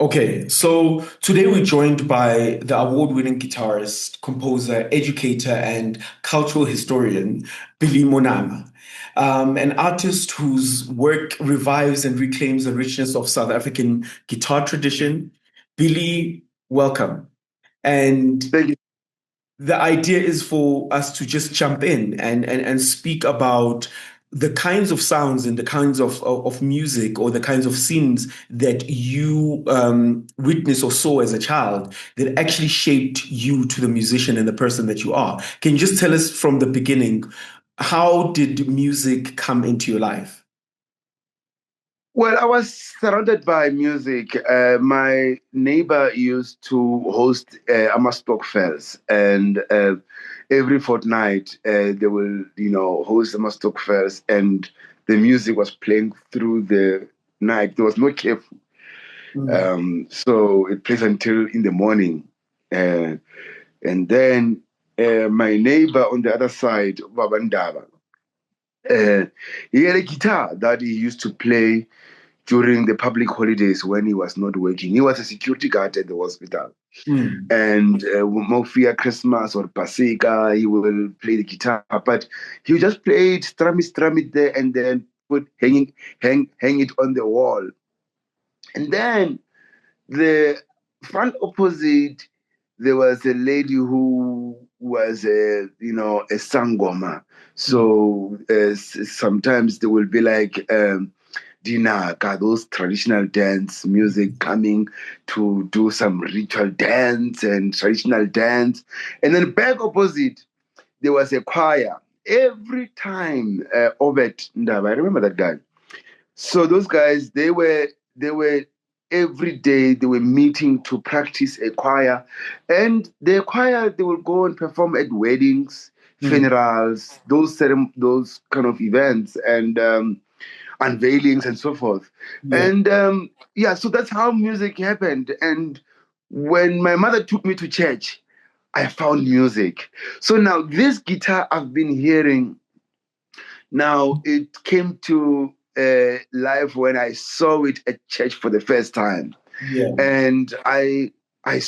Okay, so today we're joined by the award-winning guitarist, composer, educator, and cultural historian, Billy Monama, an artist whose work revives and reclaims the richness of South African guitar tradition. Billy, welcome. And Thank you. the idea is for us to just jump in and speak about the kinds of sounds and the kinds of music or the kinds of scenes that you witnessed or saw as a child that actually shaped you to the musician and the person that you are. Can you just tell us from the beginning, how did music come into your life? Well, I was surrounded by music. My neighbor used to host Stock fairs, and every fortnight they will, host Stock fairs, and the music was playing through the night. There was no careful, Mm. so it plays until in the morning, uh, and then my neighbor on the other side, Babandaba, he had a guitar that he used to play during the public holidays when he was not working. He was a security guard at the hospital. Mm. And Mofia Christmas or Pasika, he will play the guitar, but he would just play it, strum it there, and then hang it on the wall. And then the front opposite, there was a lady who was a sangoma. So sometimes there will be like dinaka, those traditional dance music coming to do some ritual dance and traditional dance. And then back opposite, there was a choir. Every time Obet Ndaba, I remember that guy. So those guys, they were every day they were meeting to practice a choir, and the choir they will go and perform at weddings, Mm. funerals, those kind of events, and unveilings and so forth. Yeah. And yeah, so that's how music happened. And when my mother took me to church, I found music. So now this guitar I've been hearing, now it came to life when I saw it at church for the first time. Yeah. And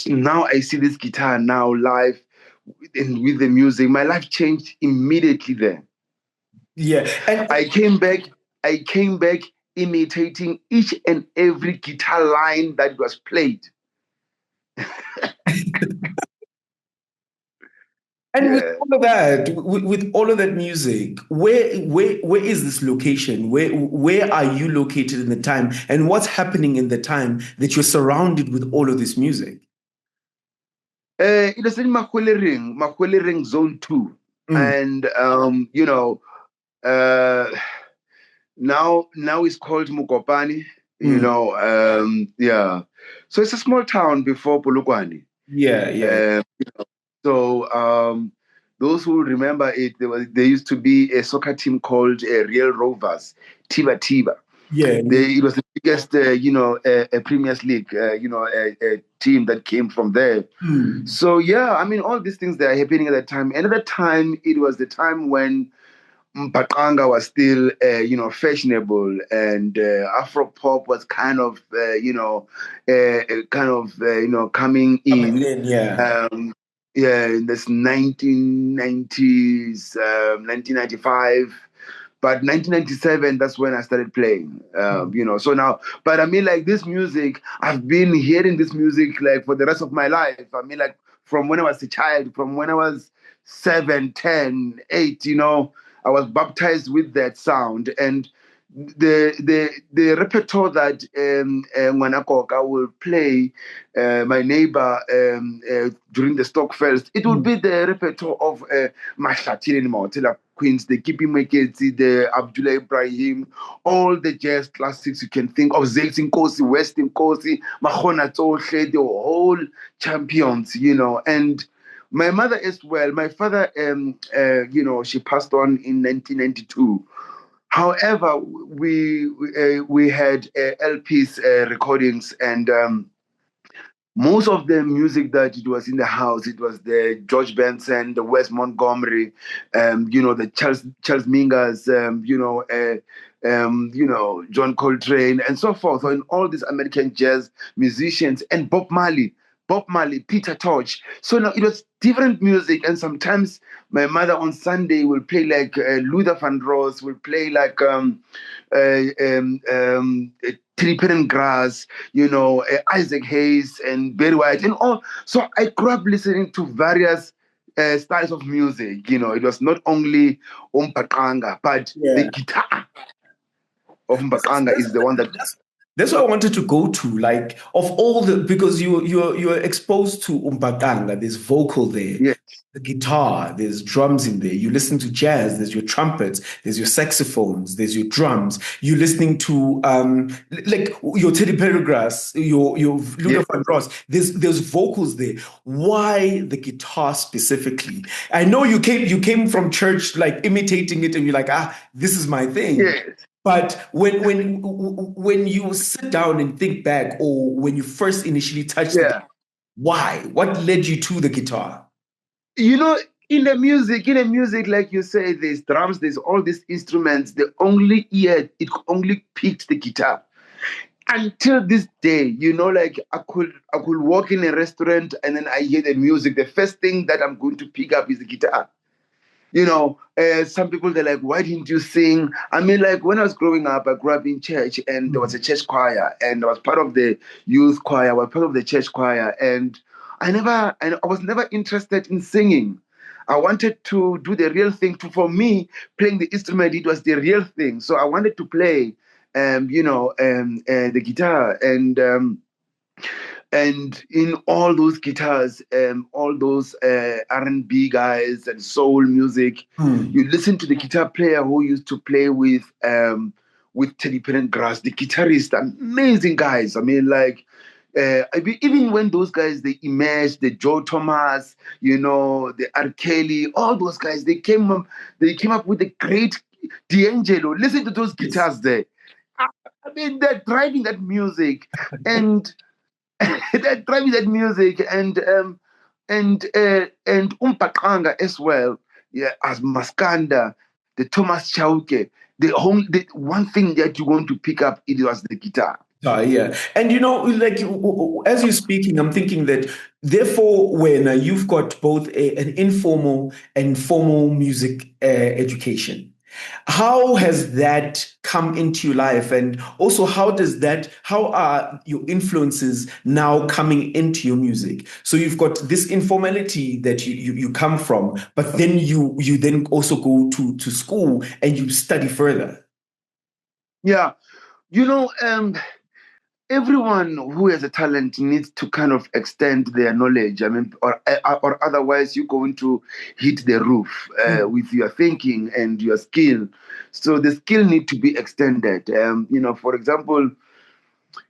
now I see this guitar now live and with the music. My life changed immediately there. Yeah. And I came back, I came back imitating each and every guitar line that was played. And with Yeah. all of that, with all of that music, where is this location? Where are you located in the time? And what's happening in the time that you're surrounded with all of this music? It was in Makwele Ring Zone 2. Mm, And, uh, now it's called Mokopane, mm. yeah. So it's a small town before Polokwane. Yeah, yeah, Uh, so those who remember it, there used to be a soccer team called Real Rovers, Tiba Tiba. yeah. It was the biggest, Premier League, a team that came from there. Mm, So yeah, I mean, all these things that are happening at that time. And at that time, it was the time when mbaqanga was still, fashionable, and Afro pop was kind of, coming coming in. in, yeah. Um, yeah, in this 1990s, 1995. But 1997, that's when I started playing, Mm. So now, but I mean, like this music, I've been hearing this music like for the rest of my life. I mean, like from when I was a child, from when I was 7, 10, 8, I was baptized with that sound. And the repertoire that Mwanakoka will play, my neighbor, during the stock fest, it will Mm. be the repertoire of Mashatile Mautila Queens, the Kipi Mekezi, the Abdullah Ibrahim, all the jazz classics you can think of, Zayn Kosi, Westin Kosi, Mahona Toshe, the whole champions, and my mother as well. My father, she passed on in 1992. However, we had LPs, recordings, and most of the music that it was in the house, it was the George Benson, the Wes Montgomery, the Charles Mingus, John Coltrane and so forth, and all these American jazz musicians, and Bob Marley, Peter Tosh. So now it was different music, and sometimes my mother on Sunday will play like Luther Vandross, will play like Teddy Pendergrass, Isaac Hayes and Barry White and all. So I grew up listening to various styles of music. It was not only mbaqanga, but the guitar of mbaqanga is the one that. That's what I wanted to go to. Like, of all because you're exposed to mbaqanga, there's vocal there, yes, the guitar, there's drums in there. You listen to jazz, there's your trumpets, there's your saxophones, there's your drums. You're listening to like your Teddy Pendergrass, your Luther Vandross. There's vocals there. Why the guitar specifically? I know you came from church like imitating it, and you're like, this is my thing. Yes. But when you sit down and think back, or when you first initially touched it, why? What led you to the guitar? In the music, like you say, there's drums, there's all these instruments. The only ear, it only picked the guitar. Until this day, like I could walk in a restaurant and then I hear the music. The first thing that I'm going to pick up is the guitar. Some people, they're like, why didn't you sing? I mean, like when I was growing up, I grew up in church, and there was a church choir, and I was part of the youth choir, I was part of the church choir, and I was never interested in singing. I wanted to do the real thing. For me, playing the instrument, it was the real thing. So I wanted to play, the guitar, and in all those guitars, all those R&B guys and soul music, you listen to the guitar player who used to play with Teddy Pendergrass, the guitarist, amazing guys. I mean, like, even when those guys, they emerged, the Joe Thomas, the R. Kelly, all those guys, they came up with a great D'Angelo. Listen to those guitars there. I mean, they're driving that music, and they're driving that music, and mbaqanga as well, as maskanda, the Thomas Chauke. The one thing that you want to pick up, it was the guitar. Yeah. And like as you're speaking, I'm thinking that therefore, when you've got both an informal and formal music education, how has that come into your life? And also, how are your influences now coming into your music? So you've got this informality that you come from, but then you then also go to school and you study further. Yeah. Everyone who has a talent needs to kind of extend their knowledge. I mean, or otherwise you're going to hit the roof with your thinking and your skill. So the skill need to be extended. For example,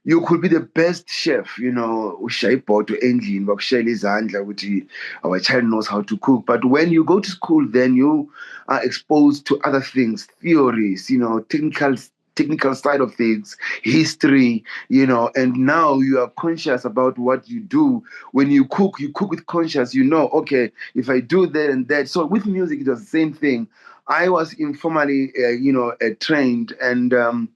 you could be the best chef, ushayibhodo endlini bakushayela izandla ukuthi our child knows how to cook. But when you go to school, then you are exposed to other things, theories, technical side of things, history, and now you are conscious about what you do. When you cook with conscious, okay, if I do that and that. So with music, it was the same thing. I was informally, trained, and the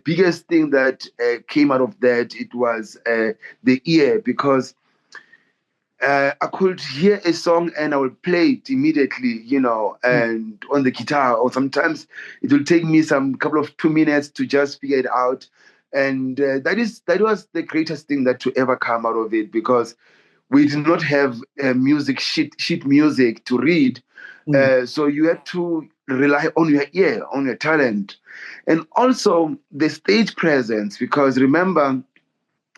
biggest thing that came out of that, it was the ear, because I could hear a song and I would play it immediately, and on the guitar, or sometimes it will take me some couple of 2 minutes to just figure it out. And that was the greatest thing that to ever come out of it, because we did not have sheet music to read. So you had to rely on your ear, on your talent, and also the stage presence, because remember,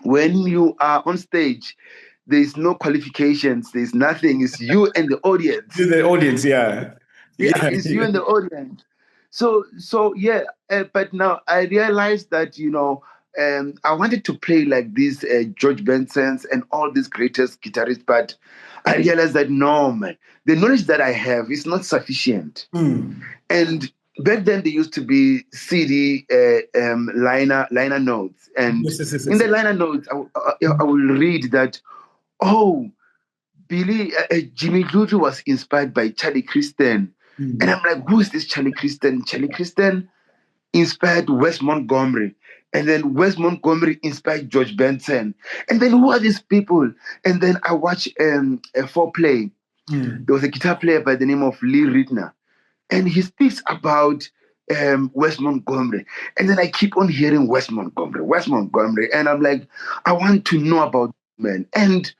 when you are on stage, there's no qualifications. There's nothing. It's you and the audience. The audience, yeah. It's you and the audience. So yeah. But now I realized that I wanted to play like these George Benson's and all these greatest guitarists, but I realized that no, man, the knowledge that I have is not sufficient. And back then there used to be CD liner notes, and in the liner notes I will read that, Billy, Jimmy Luther was inspired by Charlie Christian. And I'm like, who is this Charlie Christian? Charlie Christian inspired Wes Montgomery. And then Wes Montgomery inspired George Benson. And then who are these people? And then I watched a foreplay. There was a guitar player by the name of Lee Ritner. And he speaks about Wes Montgomery. And then I keep on hearing Wes Montgomery. And I'm like, I want to know about this man. And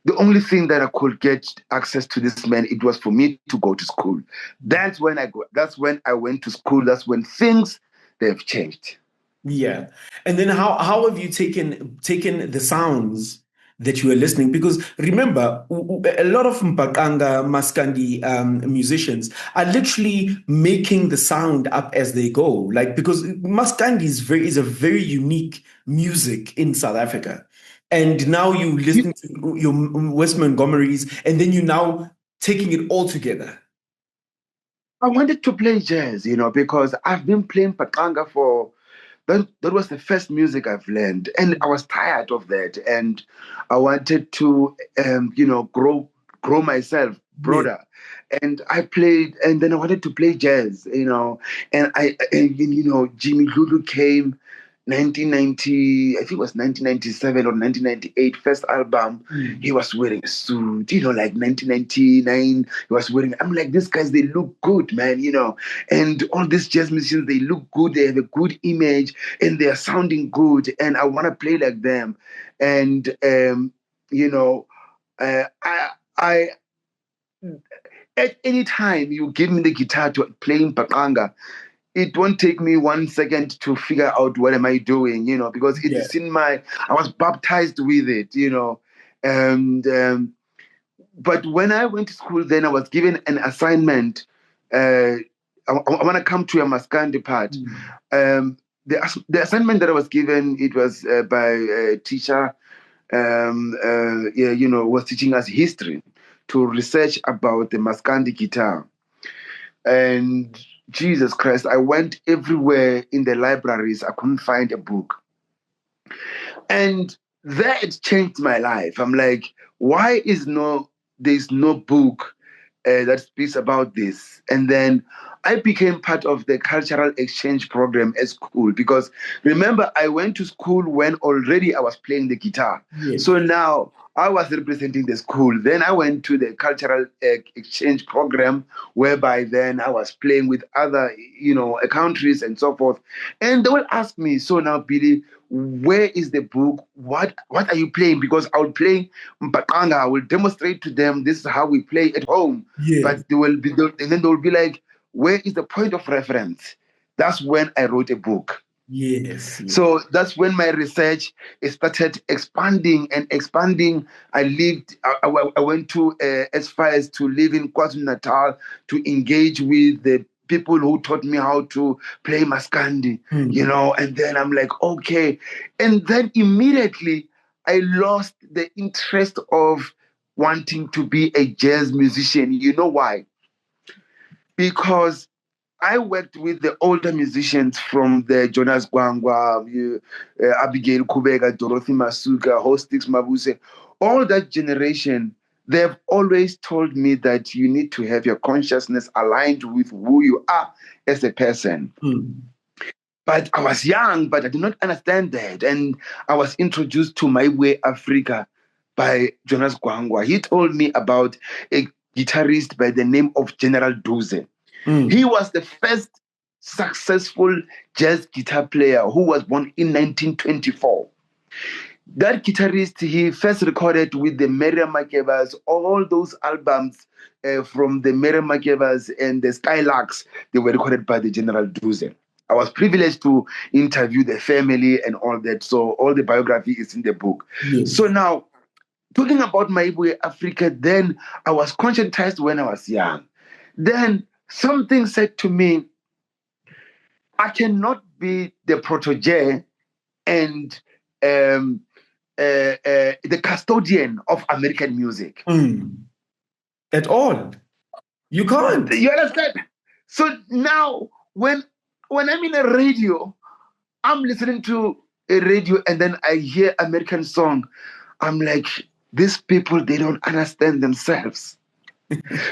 the only thing that I could get access to this man, it was for me to go to school. That's when I went to school. That's when things, they've changed. Yeah. And then how have you taken the sounds that you were listening? Because remember, a lot of mbaqanga, maskandi musicians are literally making the sound up as they go. Like, because maskandi is a very unique music in South Africa. And now you listen to your Wes Montgomerys, and then you're now taking it all together. I wanted to play jazz, because I've been playing mbaqanga for that was the first music I've learned, and I was tired of that, and I wanted to, grow myself broader, and I played, and then I wanted to play jazz, and Jimmy Lulu came. 1990, I think it was 1997 or 1998, first album. He was wearing a suit, like 1999. He was wearing, I'm like, these guys, they look good, man, and all these jazz musicians, they look good, they have a good image, and they're sounding good, and I want to play like them. And, I at any time you give me the guitar to play mbaqanga, it won't take me 1 second to figure out what am I doing, because it is I was baptized with it, and but when I went to school, then I was given an assignment. I want to come to a maskandi part. The assignment that I was given, it was by a teacher, was teaching us history, to research about the maskandi guitar. And Jesus Christ, I went everywhere in the libraries. I couldn't find a book. And that changed my life. I'm like, why there's no book that speaks about this? And then I became part of the cultural exchange program at school, because remember, I went to school when already I was playing the guitar. Yes. So now I was representing the school. Then I went to the cultural exchange program, whereby then I was playing with other, countries and so forth. And they will ask me, so now, Billy, where is the book? What are you playing? Because I will play mbaqanga. I will demonstrate to them, this is how we play at home. Yeah. But and then they will be like, where is the point of reference? That's when I wrote a book. Yes. So that's when my research started expanding. I went to as far as to live in KwaZulu-Natal, to engage with the people who taught me how to play maskandi, and then I'm like, okay. And then immediately I lost the interest of wanting to be a jazz musician. You know why? Because I worked with the older musicians from the Jonas Gwangwa, Abigail Kubega, Dorothy Masuka, Hotstix, Mabuse, all that generation. They've always told me that you need to have your consciousness aligned with who you are as a person. But I was young, but I did not understand that. And I was introduced to My Way Africa by Jonas Gwangwa. He told me about a guitarist by the name of General Duze. He was the first successful jazz guitar player who was born in 1924. That guitarist, he first recorded with the Miriam Makebas, all those albums from the Miriam Makebas and the Skylarks, they were recorded by the General Duze. I was privileged to interview the family and all that, so all the biography is in the book. Yes. So now, talking about My Way Africa, then I was conscientized when I was young. Then something said to me, I cannot be the protege and the custodian of American music. At all. You can't. You understand? So now, when I'm in a radio, I'm listening to a radio and then I hear American song. I'm like, these people, they don't understand themselves.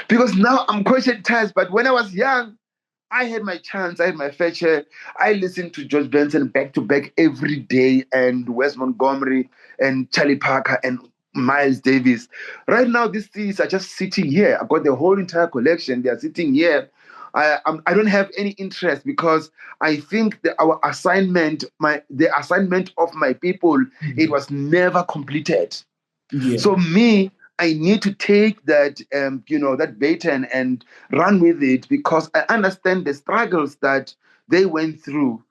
Because now I'm conscientized. But when I was young, I had my chance, I had my fair share. I listened to George Benson back to back every day, and Wes Montgomery and Charlie Parker and Miles Davis. Right now, these things are just sitting here. I've got the whole entire collection. They are sitting here. I don't have any interest because I think that our assignment, the assignment of my people, it was never completed. Yeah. So me, I need to take that, that baton and run with it because I understand the struggles that they went through.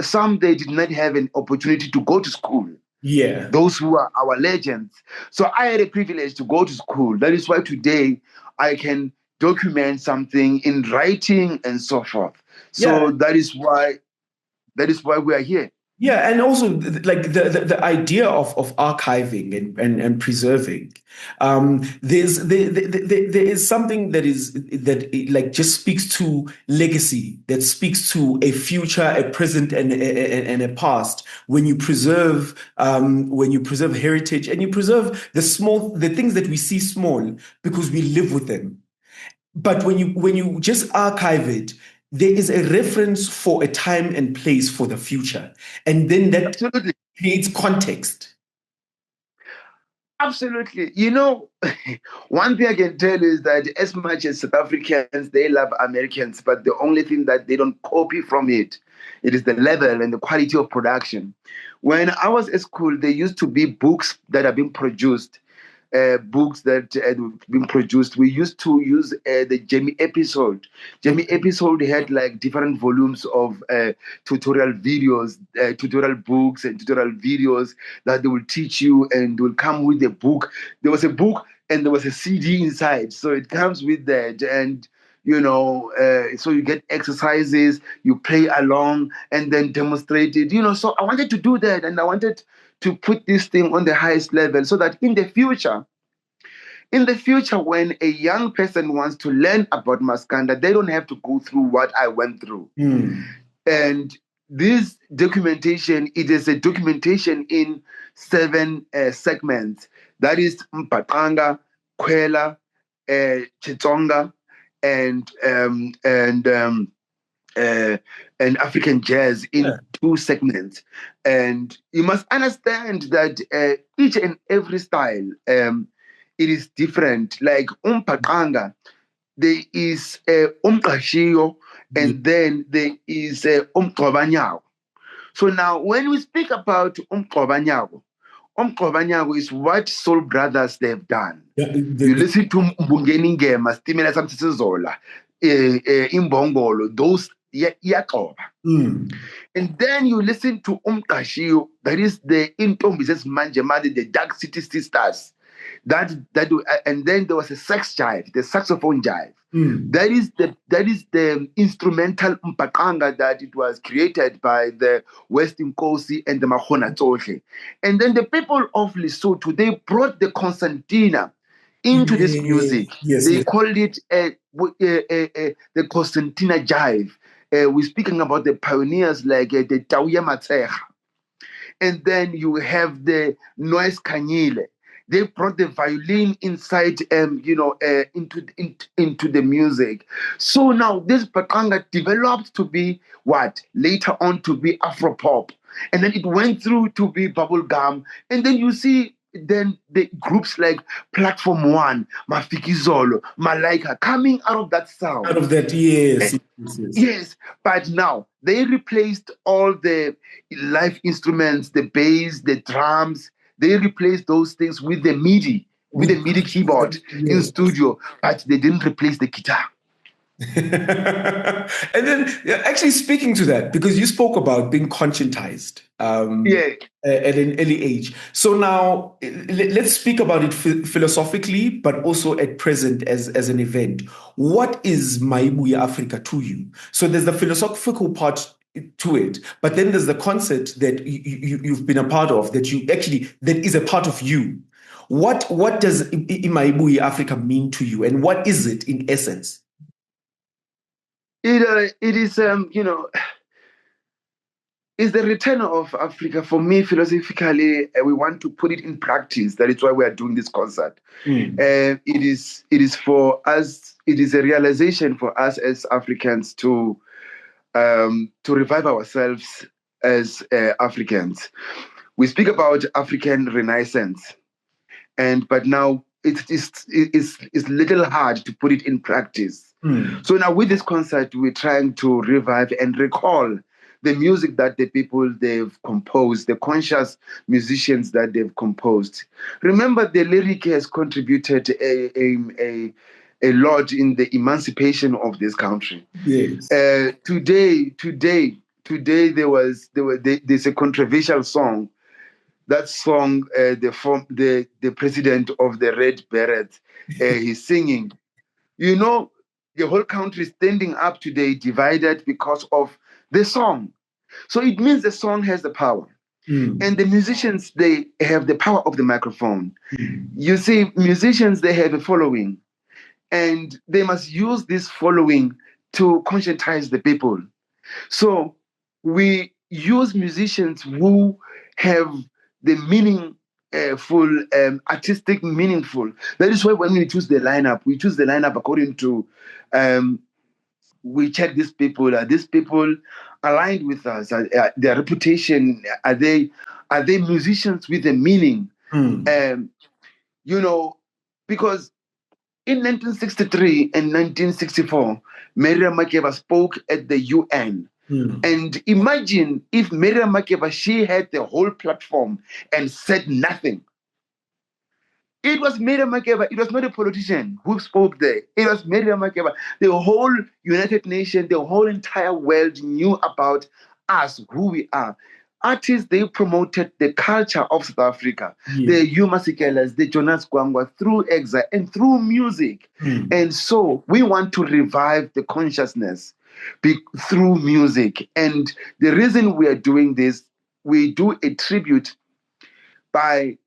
Some they did not have an opportunity to go to school. Yeah. Those who are our legends. So I had a privilege to go to school. That is why today I can document something in writing and so forth. So Yeah. that is why we are here. Yeah, and also like the idea of archiving and preserving. There is something that just speaks to legacy, that speaks to a future, a present, and a past. When you preserve heritage and you preserve the things that we see small because we live with them. But when you just archive it, there is a reference for a time and place for the future, and then that Absolutely. creates context. Absolutely. One thing I can tell you is that as much as South Africans, they love Americans, but the only thing that they don't copy from it is the level and the quality of production. When I was at school, there used to be books that are being produced, books that had been produced. We used to use the Jamie episode. Jamie episode had like different volumes of tutorial videos, tutorial books, and tutorial videos that they will teach you and will come with a book. There was a book and there was a CD inside, so it comes with that and. So you get exercises, you play along, and then demonstrate it. So I wanted to do that, and I wanted to put this thing on the highest level so that in the future, when a young person wants to learn about maskanda, they don't have to go through what I went through. And this documentation, it is a documentation in 7 segments. That is mbaqanga, kwela, Chitsonga, and and African jazz in 2 segments. And you must understand that each and every style, it is different. Like mbaqanga, there is umqashiyo, and then there is umqobanyawo. So now, when we speak about umqobanyawo is what Soul Brothers they've done. You listen to Mbungeni Ngema, Stimela Samsizola, Imbongolo, those Yakoba. And then you listen to Umkashiyo, that is the Intombizes Manjamadi, the Dark City Sisters. And then there was a sax jive, the saxophone jive. That is the instrumental mbaqanga that it was created by the Western Kosi and the Mahona Tsohle. And then the people of Lesotho, they brought the concertina into this music. They called it the concertina jive. We're speaking about the pioneers like the Tauya Matseha. And then you have the noise kanyile. They brought the violin inside, into the music. So now this mbaqanga developed to be what? Later on to be Afropop. And then it went through to be bubblegum. And then you see then the groups like Platform One, Mafikizolo, Malaika coming out of that sound. Out of that, yes. Yes, but now they replaced all the live instruments, the bass, the drums. They replaced those things with the MIDI keyboard in studio, but they didn't replace the guitar. And then actually speaking to that, because you spoke about being conscientized at an early age. So now let's speak about it philosophically, but also at present as an event. What is Maibuya Africa to you? So there's the philosophical part to it, but then there's the concert that you've been a part of that is a part of you. What does Maibuya Africa mean to you, and what is it in essence? It is is the return of Africa. For me, philosophically, we want to put it in practice. That is why we are doing this concert. It is for us. It is a realization for us as Africans to revive ourselves as Africans. We speak about African Renaissance, but now it's a little hard to put it in practice. So now with this concert, we're trying to revive and recall the music that the people they've composed, the conscious musicians that they've composed. Remember, the lyric has contributed a lot in the emancipation of this country. Yes. Today, there's a controversial song. That song, the president of the Red Beret, he's singing. You know, the whole country is standing up today, divided because of the song. So it means the song has the power. And the musicians, they have the power of the microphone. You see, musicians, they have a following. And they must use this following to conscientize the people. So we use musicians who have the meaningful, artistic meaningful. That is why when we choose the lineup, we choose the lineup according to, we check these people. Are these people aligned with us? Their reputation, are they musicians with a meaning? You know, because in 1963 and 1964, Miriam Makeba spoke at the UN. And imagine if Miriam Makeba, she had the whole platform and said nothing. It was Miriam Makeba. It was not a politician who spoke there. It was Miriam Makeba. The whole United Nations, the whole entire world knew about us, who we are. Artists, they promoted the culture of South Africa, the Yuma Sikelas, the Jonas Gwangwa, through exile and through music. And so we want to revive the consciousness through music. And the reason we are doing this, we do a tribute by,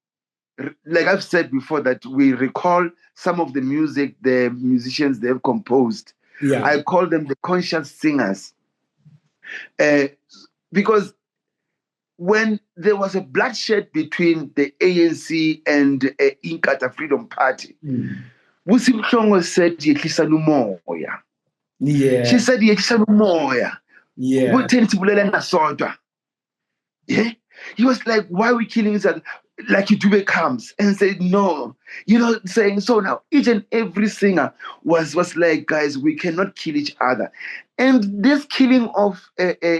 like I've said before, that we recall some of the music the musicians they've composed. I call them the conscious singers. Because when there was a bloodshed between the ANC and Inkatha Freedom Party, Vusi Mhlongo said, "Yehlisa umoya." She said, "Yehlisa umoya." Yeah. He was like, "Why are we killing each other?" Like Dube comes and said, "No." You know, saying, so now each and every singer was like, "Guys, we cannot kill each other." And this killing of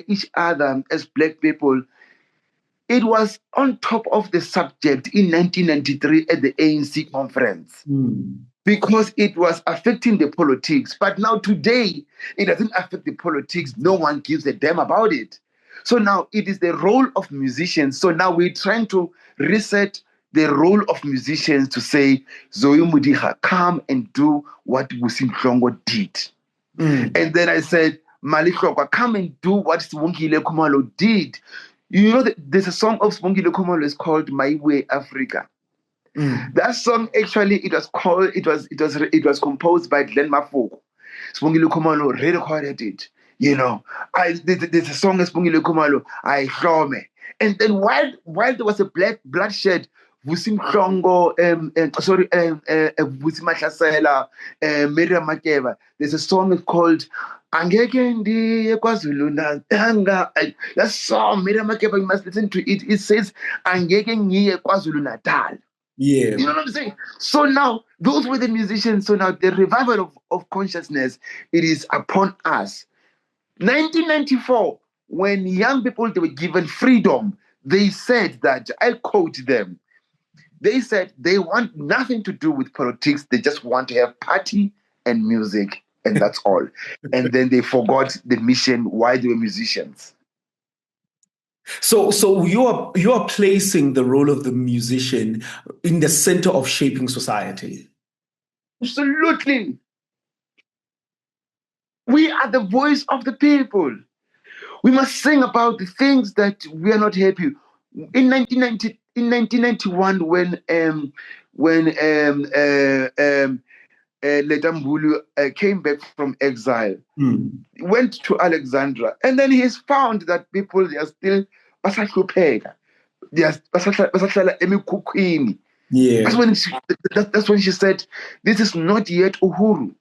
each other as Black people, it was on top of the subject in 1993 at the ANC conference. Because it was affecting the politics. But now today, it doesn't affect the politics. No one gives a damn about it. So now it is the role of musicians. So now we're trying to reset the role of musicians to say, Zoe Mudiha, come and do what Vusi Mhlongo did. And then I said, Malihlokwa, come and do what Sibongile Khumalo did. You know, there's a song of Sibongile Khumalo, it's called My Way Africa. That song actually it was composed by Glenn Mafoko. Sibongile Khumalo re-recorded it. You know, there's a song of Sibongile Khumalo, I Hlome. And then while there was a bloodshed, Vusi Mhlongo, Vusi Mahlasela, Miriam Makeba, there's a song called Angeke Ndiye KwaZulu Natal. That song, Miriam Makeba, you must listen to it. It says Angeke Ndiye KwaZulu Natal. You know what I'm saying? So now, those were the musicians. So now the revival of consciousness, it is upon us. 1994, when young people, they were given freedom, they said that, I quote them, they said they want nothing to do with politics. They just want to have party and music, and that's all. And then they forgot the mission, why they were musicians. So you are placing the role of the musician in the center of shaping society. Absolutely. We are the voice of the people. We must sing about the things that we are not happy. In 1991, when Letambulu came back from exile, Mm. went to Alexandria, and then he's found that people, they are still basahlupheka. They are basahlala emikhukhwini. Yeah. That's when she said, this is not yet Uhuru.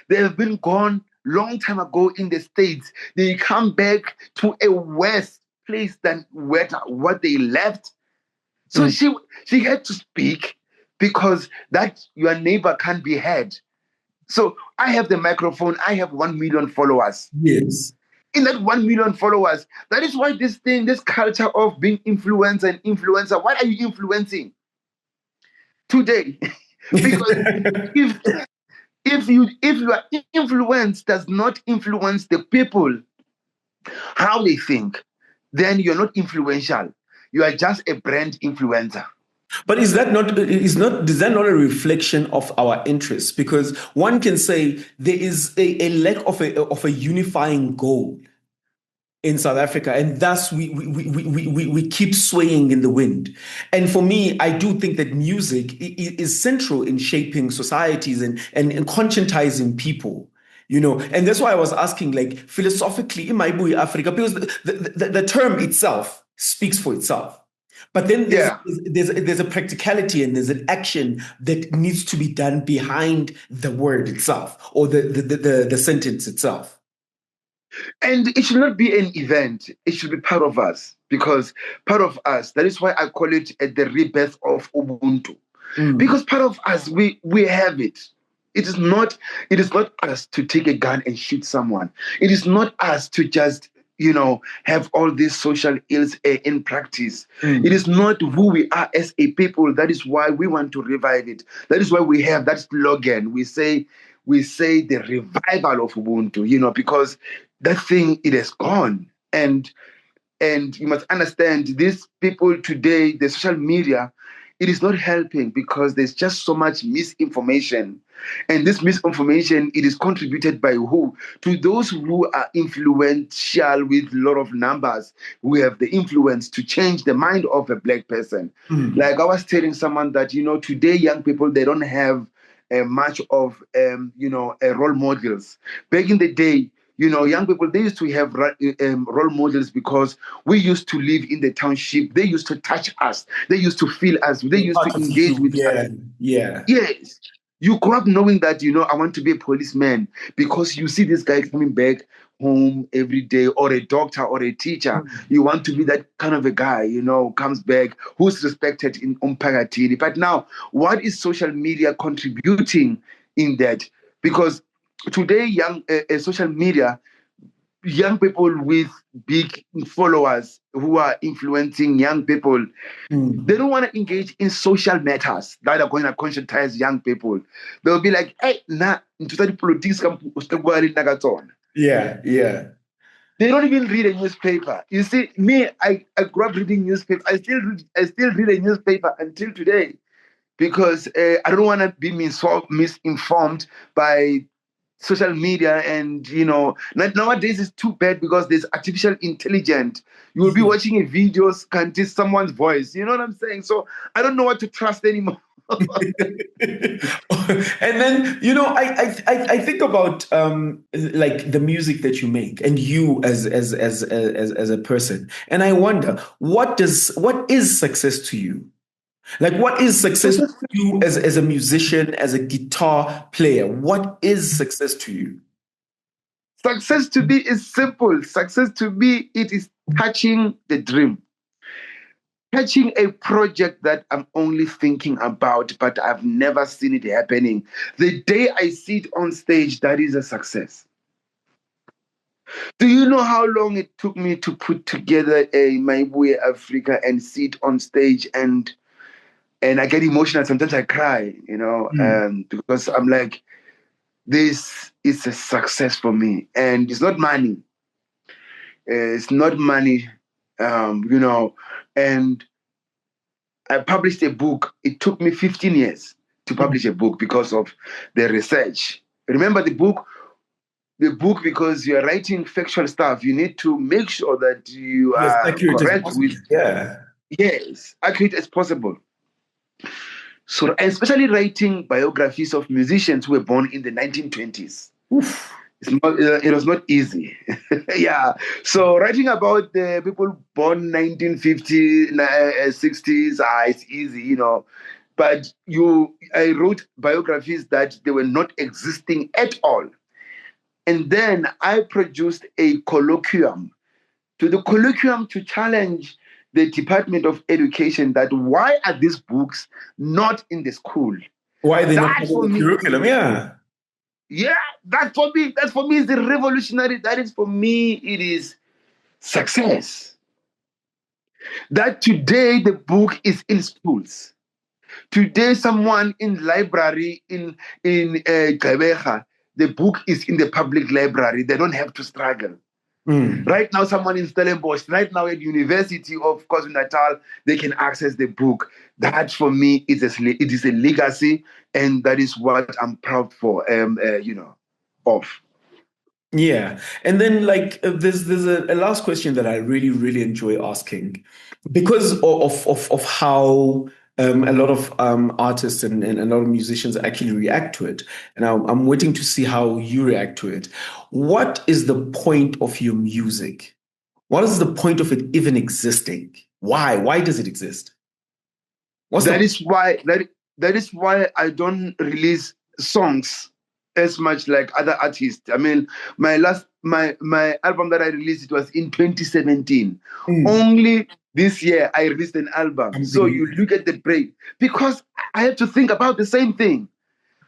They have been gone long time ago in the States. They come back to a worse place than what they left. So she had to speak because that your neighbor can't be heard. So I have the microphone. I have 1 million followers. Yes. In that 1 million followers, that is why this culture of being influencer and influencer, what are you influencing today? Because if your influence does not influence the people how they think, then you're not influential. You are just a brand influencer. But is that not a reflection of our interests? Because one can say there is a lack of a unifying goal in South Africa, and thus we keep swaying in the wind. And for me, I do think that music is central in shaping societies and conscientizing people. And that's why I was asking, like, philosophically, in Africa, because the term itself speaks for itself. But then there's a practicality and there's an action that needs to be done behind the word itself or the sentence itself. And it should not be an event. It should be part of us, because part of us, that is why I call it the rebirth of Ubuntu. Because part of us, we have it. It is not us to take a gun and shoot someone. It is not us to just, have all these social ills in practice. It is not who we are as a people. That is why we want to revive it. That is why we have that slogan. We say the revival of Ubuntu, because that thing, it is gone. And you must understand, these people today, the social media, it is not helping because there's just so much misinformation. And this misinformation, it is contributed by who? To those who are influential with a lot of numbers, who have the influence to change the mind of a black person. Like I was telling someone that, today young people, they don't have much of, role models. Back in the day, young people, they used to have role models because we used to live in the township. They used to touch us. They used to feel us. They used to engage with us. Yeah. Yes. You grew up knowing that, I want to be a policeman because you see this guy coming back home every day, or a doctor or a teacher. You want to be that kind of a guy, comes back, who's respected in Umpagati. But now, what is social media contributing in that? Because today, social media, young people with big followers who are influencing young people, they don't want to engage in social matters that are going to conscientize young people. They'll be like, hey, politics. Yeah. They don't even read a newspaper. You see, me, I grew up reading newspaper. I still read a newspaper until today, because I don't want to be misinformed by social media. And nowadays it's too bad because there's artificial intelligence. You will be watching a video, can't see someone's voice. You know what I'm saying? So I don't know what to trust anymore. And then I think about like the music that you make and you as a person, and I wonder what is success to you? Like, what is success to you as a musician, as a guitar player? What is success to you? Success to me is simple. Success to me, it is touching the dream. Touching a project that I'm only thinking about, but I've never seen it happening. The day I see it on stage, that is a success. Do you know how long it took me to put together a Mabuse Africa and sit on stage, and I get emotional. Sometimes I cry, because I'm like, this is a success for me. And it's not money. It's not money, and I published a book. It took me 15 years to publish a book because of the research. Remember the book, because you are writing factual stuff, you need to make sure that you are correct with, yeah, yes, accurate as possible. So, especially writing biographies of musicians who were born in the 1920s. Oof. It was not easy. Yeah. So writing about the people born 1950s, 60s, it's easy, you know. But I wrote biographies that they were not existing at all. And then I produced a colloquium. To the colloquium to challenge the Department of Education that why are these books not in the school? Why are they not That part for of the me, curriculum? Yeah. yeah, that for me is the revolutionary. That is for me, it is success. That today the book is in schools. Today, someone in library in Gqeberha, the book is in the public library. They don't have to struggle. Right now, someone in Stellenbosch, right now at University of KwaZulu-Natal, they can access the book. That for me it is a legacy, and that is what I'm proud for. Of. Yeah. And then there's a last question that I really, really enjoy asking because of how a lot of artists and a lot of musicians actually react to it. And I'm waiting to see how you react to it. What is the point of your music? What is the point of it even existing? Why? Why does it exist? That is why I don't release songs as much like other artists. I mean, my album that I released, it was in 2017. Only this year I released an album. So you look at the break because I have to think about the same thing.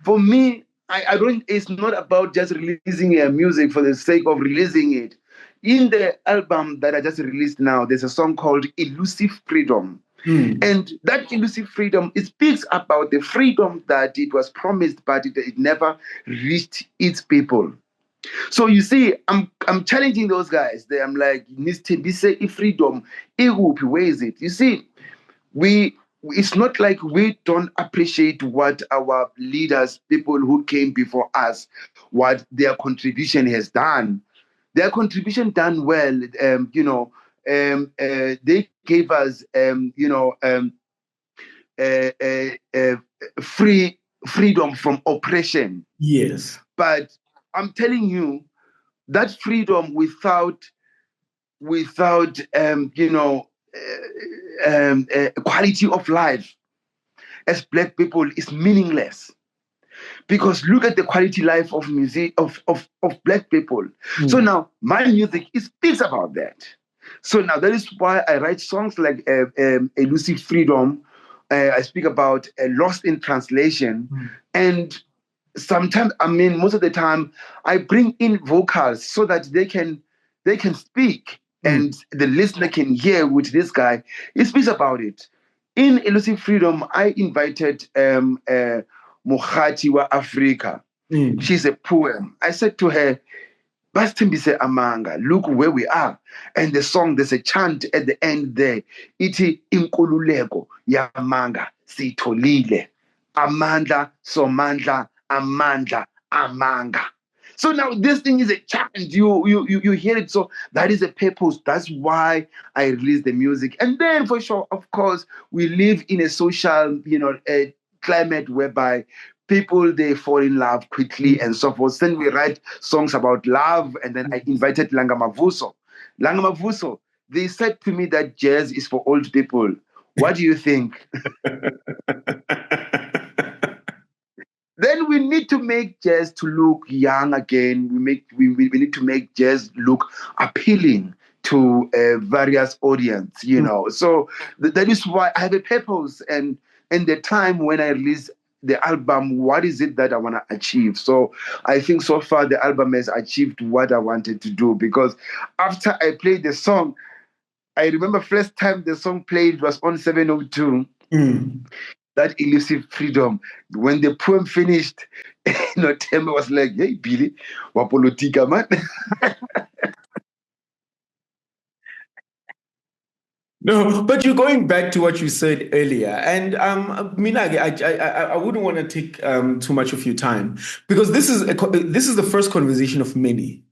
For me, I don't. It's not about just releasing music for the sake of releasing it. In the album that I just released now, there's a song called "Elusive Freedom." And that elusive freedom, it speaks about the freedom that it was promised, but it never reached its people. So you see, I'm challenging those guys. I'm like, Nistebise freedom, where is it? You see, it's not like we don't appreciate what our leaders, people who came before us, what their contribution has done. Their contribution done well. They gave us, freedom from oppression. Yes. But I'm telling you, that freedom without quality of life as Black people is meaningless. Because look at the quality life of music of Black people. So now my music, it speaks about that. So now that is why I write songs like Elusive Freedom. I speak about Lost in Translation. And sometimes, most of the time, I bring in vocals so that they can speak and the listener can hear with this guy. He speaks about it. In Elusive Freedom, I invited Mokgati wa Africa. She's a poem. I said to her, Bastembise Amanga, look where we are. And the song, there's a chant at the end there. Iti inkululeko yamanga sitolile. Amanda, somandla, amandla, amanga. So now this thing is a challenge. You hear it. So that is a purpose. That's why I release the music. And then for sure, of course, we live in a social, climate whereby people, they fall in love quickly and so forth. Then we write songs about love, and then I invited Langa Mavuso. Langa Mavuso, they said to me that jazz is for old people. What do you think? Then we need to make jazz to look young again. We need to make jazz look appealing to various audience, So that is why I have a purpose, and the time when I release the album, what is it that I want to achieve? So I think so far the album has achieved what I wanted to do, because after I played the song, I remember first time the song played was on 702. That elusive freedom. When the poem finished, Themba was like, "Hey, Billy, wapolitika man." No, but you're going back to what you said earlier, and Mina, I wouldn't want to take too much of your time, because this is the first conversation of many.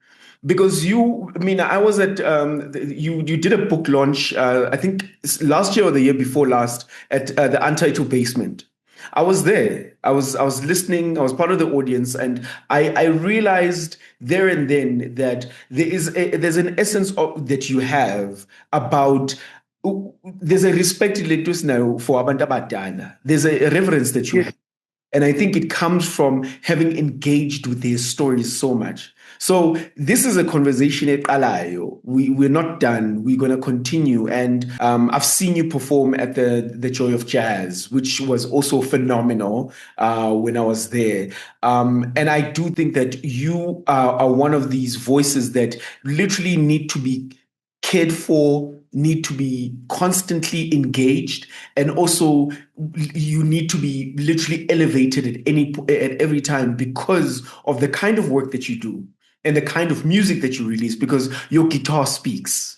Because Mina, I was at you did a book launch, I think last year or the year before last, at the Untitled Basement. I was there. I was listening. I was part of the audience, and I realized there and then that there's an essence that you have about. There's a respect now for abantu abadala. There's a reverence that you Yes. have. And I think it comes from having engaged with their stories so much. So this is a conversation at Alayo. We're not done. We're going to continue. And I've seen you perform at the Joy of Jazz, which was also phenomenal when I was there. And I do think that you are one of these voices that literally need to be cared for, need to be constantly engaged, and also you need to be literally elevated at every time because of the kind of work that you do and the kind of music that you release, because your guitar speaks.